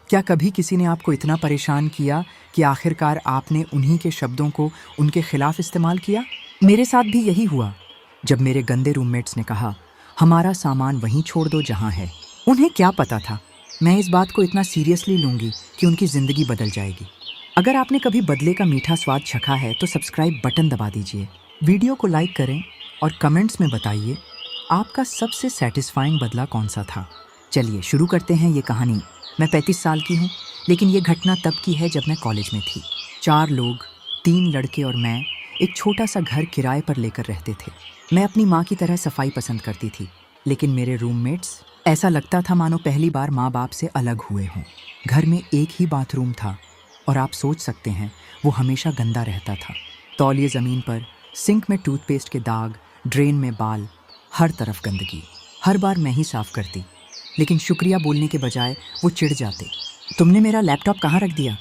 क्या कभी किसी ने आपको इतना परेशान किया कि आखिरकार आपने उन्हीं के शब्दों को उनके खिलाफ इस्तेमाल किया? मेरे साथ भी यही हुआ जब मेरे गंदे रूममेट्स ने कहा, हमारा सामान वहीं छोड़ दो जहां है। उन्हें क्या पता था मैं इस बात को इतना सीरियसली लूँगी कि उनकी ज़िंदगी बदल जाएगी। अगर आपने कभी बदले का मीठा स्वाद चखा है तो सब्सक्राइब बटन दबा दीजिए, वीडियो को लाइक करें और कमेंट्स में बताइए आपका सबसे सेटिस्फाइंग बदला कौन सा था। चलिए शुरू करते हैं ये कहानी। मैं 35 साल की हूँ, लेकिन ये घटना तब की है जब मैं कॉलेज में थी। 4 लोग, 3 लड़के और मैं एक छोटा सा घर किराए पर लेकर रहते थे। मैं अपनी माँ की तरह सफाई पसंद करती थी, लेकिन मेरे रूममेट्स, ऐसा लगता था मानो पहली बार माँ बाप से अलग हुए हों। घर में एक ही बाथरूम था और आप सोच सकते हैं वो हमेशा गंदा रहता था। तौलिए ज़मीन पर, सिंक में टूथपेस्ट के दाग, ड्रेन में बाल, हर तरफ गंदगी। हर बार मैं ही साफ़ करती, लेकिन शुक्रिया बोलने के बजाय वो चिढ़ जाते। तुमने मेरा लैपटॉप कहाँ रख दिया?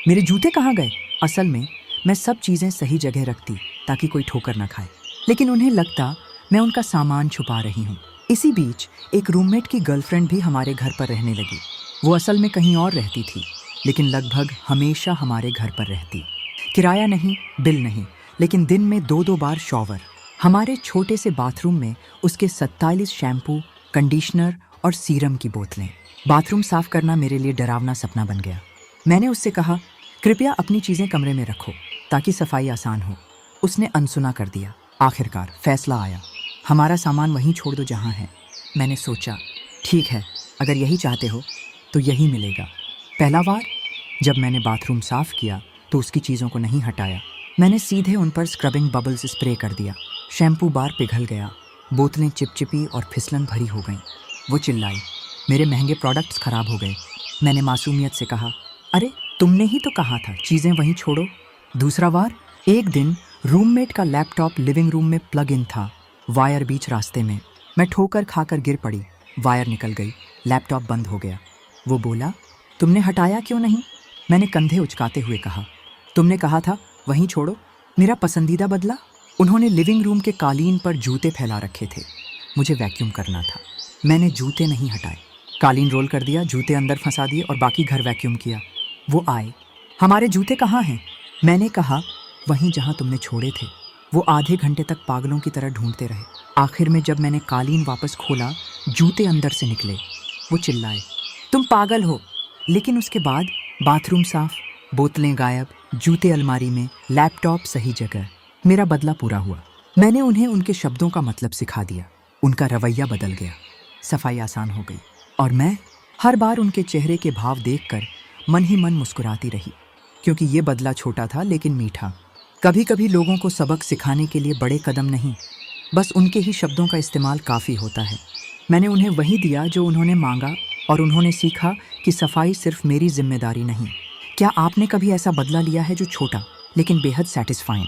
मेरे जूते कहाँ गए? असल में मैं सब चीज़ें सही जगह रखती ताकि कोई ठोकर ना खाए, लेकिन उन्हें लगता मैं उनका सामान छुपा रही हूँ। इसी बीच एक रूममेट की गर्लफ्रेंड भी हमारे घर पर रहने लगी। वो असल में कहीं और रहती थी, लेकिन लगभग हमेशा हमारे घर पर रहती। किराया नहीं, बिल नहीं, लेकिन दिन में 2-2 बार शॉवर। हमारे छोटे से बाथरूम में उसके 47 शैम्पू, कंडीशनर और सीरम की बोतलें। बाथरूम साफ करना मेरे लिए डरावना सपना बन गया। मैंने उससे कहा, कृपया अपनी चीज़ें कमरे में रखो ताकि सफाई आसान हो। उसने अनसुना कर दिया। आखिरकार फैसला आया, हमारा सामान वहीं छोड़ दो जहाँ है। मैंने सोचा, ठीक है, अगर यही चाहते हो तो यही मिलेगा। पहला बार जब मैंने बाथरूम साफ किया तो उसकी चीज़ों को नहीं हटाया। मैंने सीधे उन पर स्क्रबिंग बबल्स स्प्रे कर दिया। शैम्पू बार पिघल गया, बोतलें चिपचिपी और फिसलन भरी हो गईं। वो चिल्लाई, मेरे महंगे प्रोडक्ट्स ख़राब हो गए। मैंने मासूमियत से कहा, अरे तुमने ही तो कहा था चीज़ें वहीं छोड़ो। दूसरा बार, एक दिन रूममेट का लैपटॉप लिविंग रूम में प्लग इन था, वायर बीच रास्ते में। मैं ठोकर खाकर गिर पड़ी, वायर निकल गई, लैपटॉप बंद हो गया। वो बोला, तुमने हटाया क्यों नहीं? मैंने कंधे उचकाते हुए कहा, तुमने कहा था वहीं छोड़ो। मेरा पसंदीदा बदला? उन्होंने लिविंग रूम के कालीन पर जूते फैला रखे थे। मुझे वैक्यूम करना था। मैंने जूते नहीं हटाए, कालीन रोल कर दिया, जूते अंदर फंसा दिए और बाकी घर वैक्यूम किया। वो आए, हमारे जूते कहाँ हैं? मैंने कहा, वहीं जहाँ तुमने छोड़े थे। वो आधे घंटे तक पागलों की तरह ढूंढते रहे। आखिर में जब मैंने कालीन वापस खोला, जूते अंदर से निकले। वो चिल्लाए, तुम पागल हो। लेकिन उसके बाद बाथरूम साफ, बोतलें गायब, जूते अलमारी में, लैपटॉप सही जगह। मेरा बदला पूरा हुआ। मैंने उन्हें उनके शब्दों का मतलब सिखा दिया। उनका रवैया बदल गया, सफाई आसान हो गई और मैं हर बार उनके चेहरे के भाव देखकर मन ही मन मुस्कुराती रही, क्योंकि ये बदला छोटा था लेकिन मीठा। कभी कभी लोगों को सबक सिखाने के लिए बड़े कदम नहीं, बस उनके ही शब्दों का इस्तेमाल काफ़ी होता है। मैंने उन्हें वही दिया जो उन्होंने मांगा और उन्होंने सीखा कि सफाई सिर्फ मेरी जिम्मेदारी नहीं। क्या आपने कभी ऐसा बदला लिया है जो छोटा लेकिन बेहद सेटिस्फाइंग?